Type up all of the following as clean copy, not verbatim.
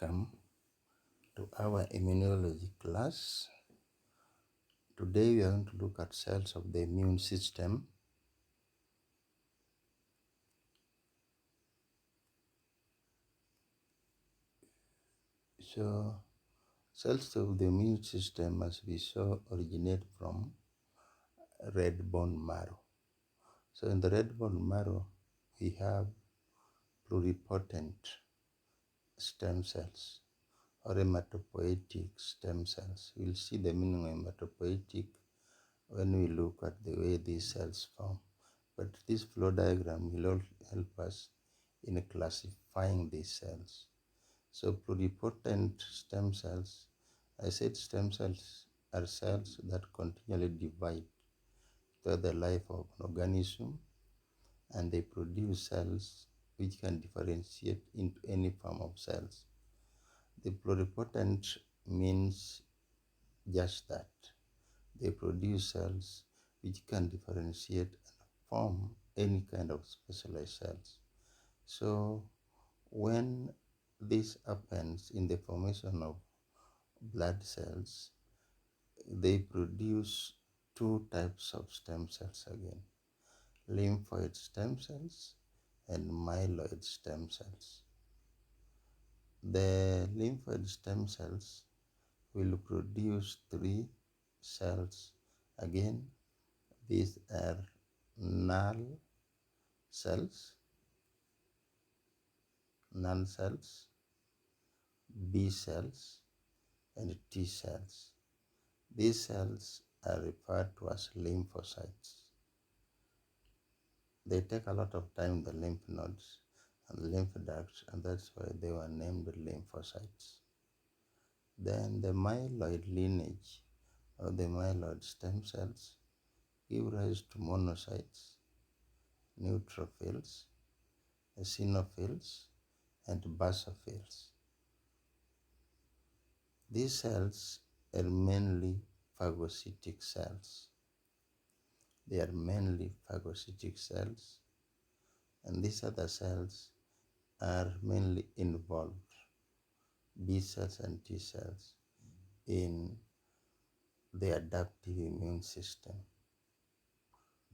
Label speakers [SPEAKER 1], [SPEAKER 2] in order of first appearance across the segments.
[SPEAKER 1] welcome to our immunology class. Today we are going to look at cells of the immune system. So cells of the immune system, as we saw, originate from red bone marrow. So in the red bone marrow we have pluripotent stem cells or hematopoietic stem cells. We'll see the meaning of hematopoietic when we look at the way these cells form. But this flow diagram will all help us in classifying these cells. So pluripotent stem cells, I said stem cells are cells that continually divide throughout the life of an organism, and they produce cells which can differentiate into any form of cells. The pluripotent means just that. They produce cells which can differentiate and form any kind of specialized cells. So when this happens in the formation of blood cells, they produce two types of stem cells again: lymphoid stem cells and myeloid stem cells. The lymphoid stem cells will produce three cells. Again, these are null cells, B cells, and T cells. These cells are referred to as lymphocytes. They take a lot of time in the lymph nodes and lymph ducts, and that's why they were named lymphocytes. Then the myeloid lineage of the myeloid stem cells give rise to monocytes, neutrophils, eosinophils, and basophils. These cells are mainly phagocytic cells. They are mainly phagocytic cells, and these other cells are mainly involved, B cells and T cells, in the adaptive immune system,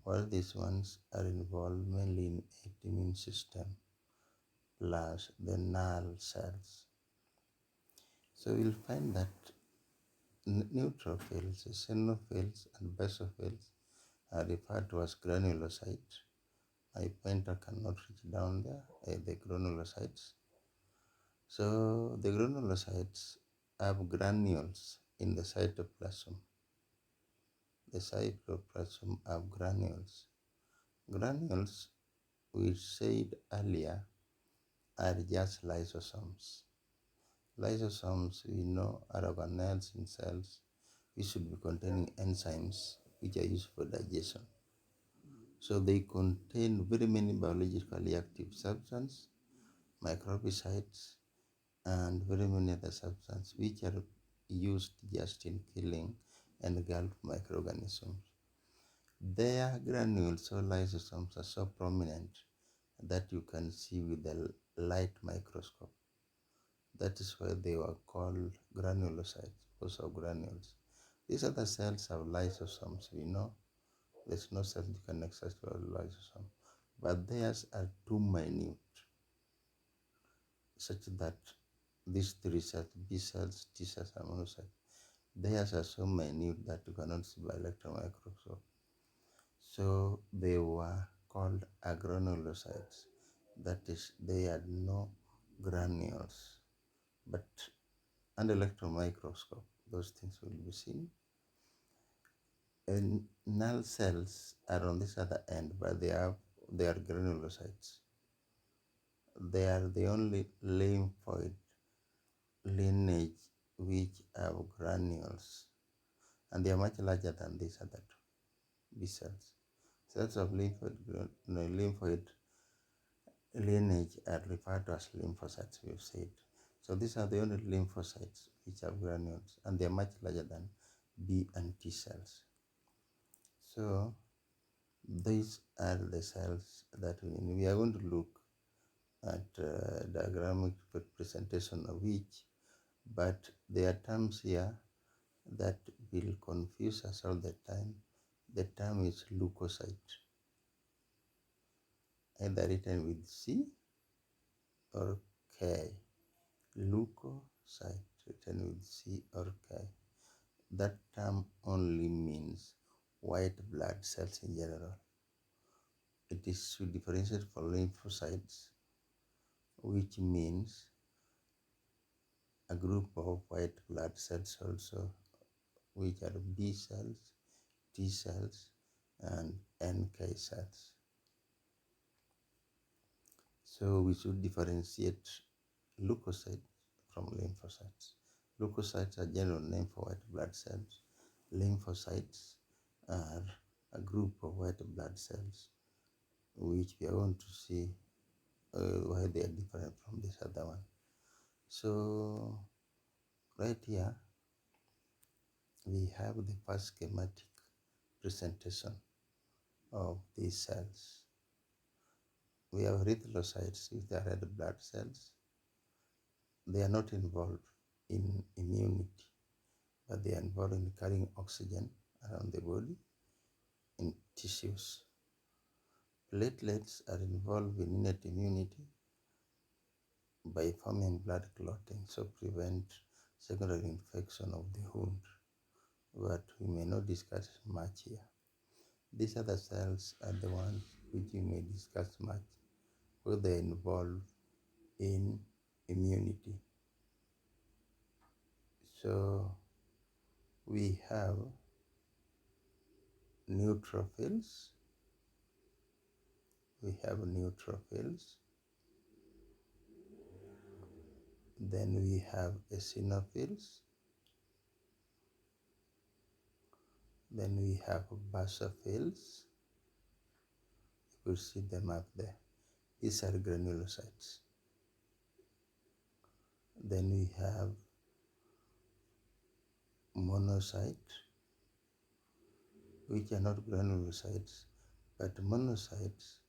[SPEAKER 1] while these ones are involved mainly in the immune system plus the null cells. So we'll find that neutrophils, eosinophils, and basophils are referred to as granulocytes. My pointer cannot reach down there, the granulocytes. So the granulocytes have granules in the cytoplasm. The cytoplasm have granules. Granules, we said earlier, are just lysosomes. Lysosomes, we know, are organelles in cells which should be containing enzymes which are used for digestion. So they contain very many biologically active substances, microbicides, and very many other substances which are used just in killing and engulf microorganisms. Their granules or lysosomes are so prominent that you can see with the light microscope. That is why they were called granulocytes, also granules. These other cells have lysosomes, we know. There's no cell you can access to a lysosome, but theirs are too minute, such that these three cells, B cells, T cells, and monocytes, theirs are so minute that you cannot see by electron microscope. So they were called agranulocytes. That is, they had no granules, but under electron microscope, those things will be seen. And null cells are on this other end, but they are granulocytes. They are the only lymphoid lineage which have granules, and they are much larger than these other two, B cells. Cells of lymphoid lineage are referred to as lymphocytes, we've said. So these are the only lymphocytes which have granules, and they are much larger than B and T cells. So these are the cells that we are going to look at diagrammatic presentation of each, but there are terms here that will confuse us all the time. The term is leukocyte, either written with C or K. Leukocyte written with C or K. That term only means white blood cells in general. It is to differentiate from lymphocytes, which means a group of white blood cells also, which are B cells, T cells, and NK cells. So we should differentiate leukocytes from lymphocytes. Leukocytes are general name for white blood cells. Lymphocytes are a group of white blood cells, which we are going to see why they are different from this other one. So right here, we have the first schematic presentation of these cells. We have erythrocytes, which are red blood cells. They are not involved in immunity, but they are involved in carrying oxygen around the body in tissues. Platelets are involved in innate immunity by forming blood clotting, so prevent secondary infection of the wound, but we may not discuss much here. These other cells are the ones which we may discuss much, where they are involved in immunity. So we have neutrophils, then we have eosinophils, then we have basophils. You will see them up there. These are granulocytes. Then we have monocytes, which are not granulocytes, but monocytes,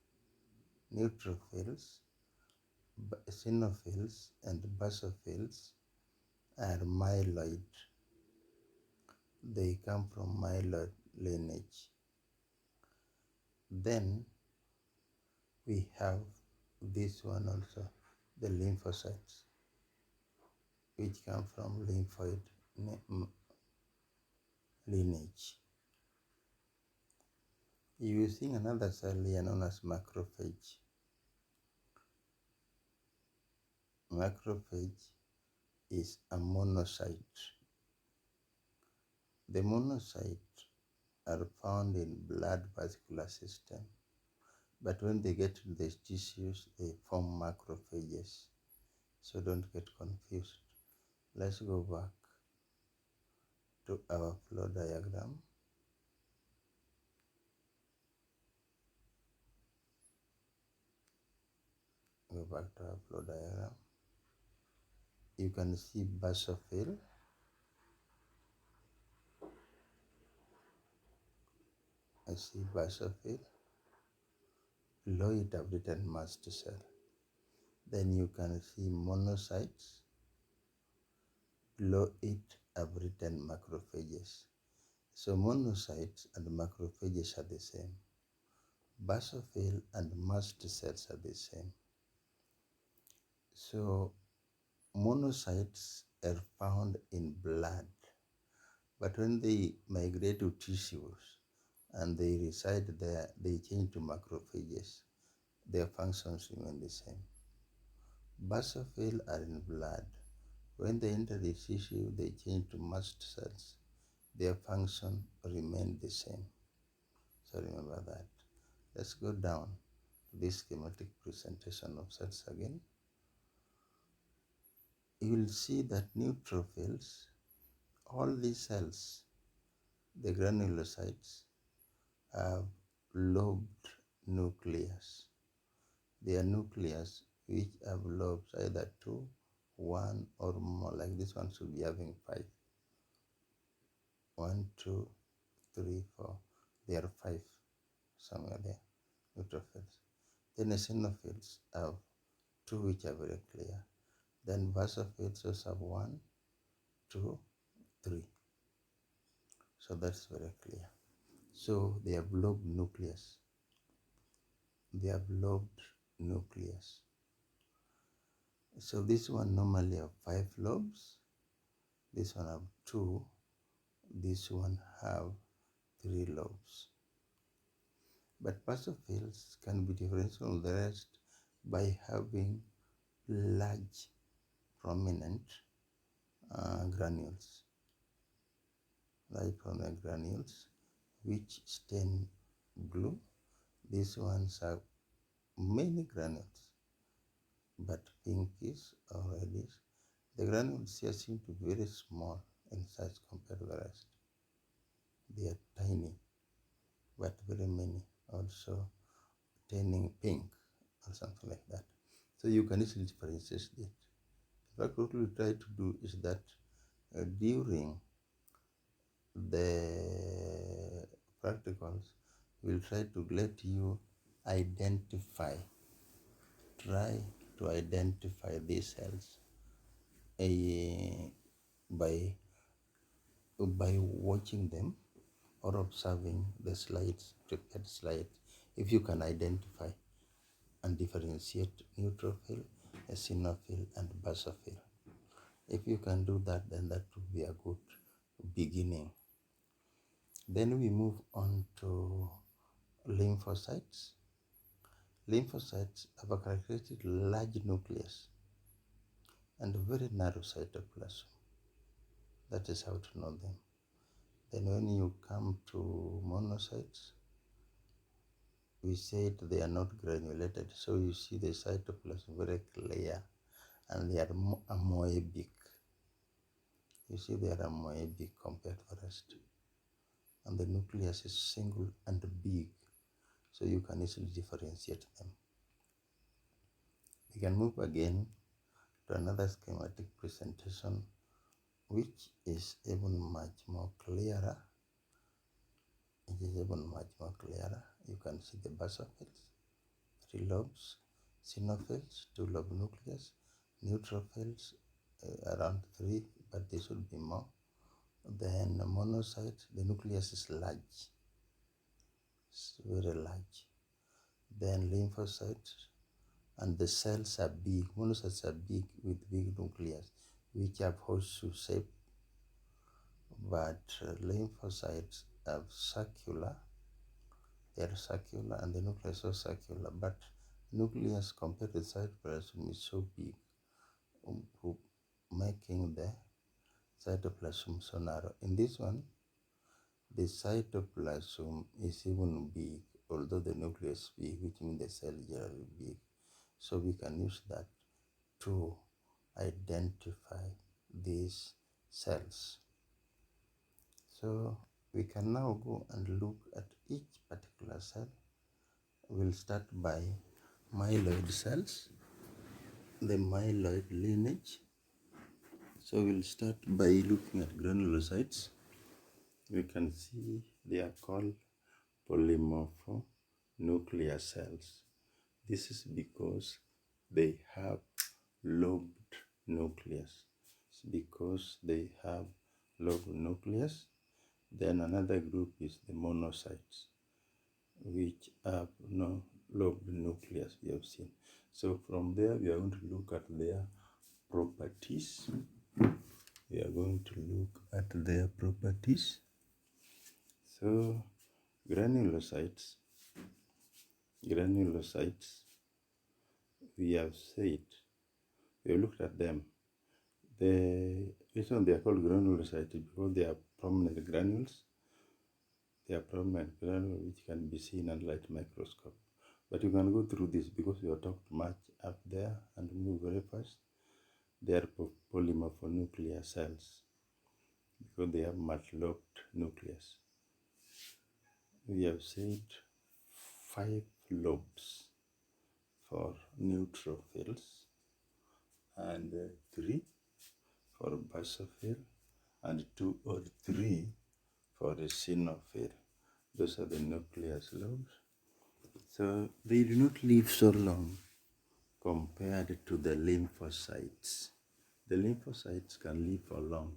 [SPEAKER 1] neutrophils, eosinophils, and basophils are myeloid. They come from myeloid lineage. Then we have this one also, the lymphocytes, which come from lymphoid lineage. Using another cell here known as macrophage. Macrophage is a monocyte. The monocytes are found in blood vascular system, but when they get to the tissues, they form macrophages. So don't get confused. Let's go back to our flow diagram. Go back to our flow diagram. You can see basophil. I see basophil. Below it I've written mast cell. Then you can see monocytes. Below it I've written macrophages. So monocytes and macrophages are the same. Basophil and mast cells are the same. So monocytes are found in blood, but when they migrate to tissues and they reside there, they change to macrophages. Their functions remain the same. Basophil are in blood. When they enter the tissue, they change to mast cells. Their function remain the same. So remember that. Let's go down to this schematic presentation of cells again. You will see that neutrophils, all these cells, the granulocytes, have lobed nucleus. They are nucleus which have lobes, either 2, 1, or more. Like this one should be having 5. 1, 2, 3, 4. There are 5 somewhere there, neutrophils. Then eosinophils have two which are very clear. Then basophils also have 1, 2, 3. So that's very clear. So they have lobed nucleus. They have lobed nucleus. So this one normally have 5 lobes. This one have 2. This one have 3 lobes. But basophils can be different from the rest by having large, prominent granules. Large prominent granules which stain blue. These ones have many granules, but pinkish or reddish. The granules here seem to be very small in size compared to the rest. They are tiny, but very many, also turning pink or something like that. So you can easily differentiate it. In fact, what we try to do is that during the practicals, we'll try to let you identify, try to identify these cells by watching them or observing the slides, prepared slides. If you can identify and differentiate neutrophil, eosinophil, and basophil. If you can do that, then that would be a good beginning. Then we move on to lymphocytes. Lymphocytes have a characteristic large nucleus and a very narrow cytoplasm. That is how to know them. Then when you come to monocytes, we said they are not granulated, so you see the cytoplasm very clear and they are amoebic. You see they are amoebic compared to the rest. And the nucleus is single and big, so you can easily differentiate them. We can move again to another schematic presentation, which is even much more clearer. It is even much more clearer. You can see the basophils, 3 lobes, eosinophils, 2 lobe nucleus, neutrophils, around 3, but they should be more. Then monocytes, the nucleus is large, it's very large. Then lymphocytes, and the cells are big. Monocytes are big with big nucleus, which have horseshoe shape, but lymphocytes have circular. They are circular, and the nucleus is circular, but nucleus compared to the cytoplasm is so big, making the cytoplasm so narrow. In this one, the cytoplasm is even big, although the nucleus is big, which means the cell is generally big. So we can use that to identify these cells. So we can now go and look at each particular cell. We'll start by myeloid cells, the myeloid lineage. So we'll start by looking at granulocytes. We can see they are called polymorphonuclear cells. This is because they have lobed nucleus. It's because they have lobed nucleus. Then another group is the monocytes, which have no lobed nucleus, we have seen. So from there, we are going to look at their properties. We are going to look at their properties. So granulocytes, we have said, we have looked at them. The reason they are called granulocytes is because they are prominent granules. They are prominent granules which can be seen under light microscope. But you can go through this because we have talked much up there and move very fast. They are polymorphonuclear cells because they have much lobed nucleus. We have said 5 lobes for neutrophils and 3 for basophil and 2 or 3 for eosinophil. Those are the nucleus lobes. So they do not live so long. compared to the lymphocytes. The lymphocytes can live for long,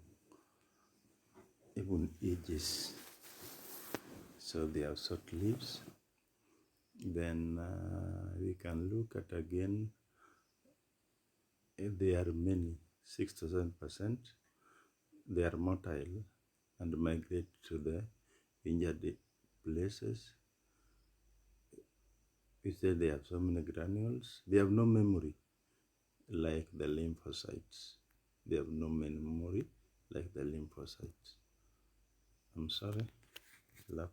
[SPEAKER 1] even ages. So they have short lives. Then we can look at again, if they are many, 6 to 7%, they are motile and migrate to the injured places. We say they have so many granules. They have no memory like the lymphocytes. They have no memory like the lymphocytes. I'm sorry, left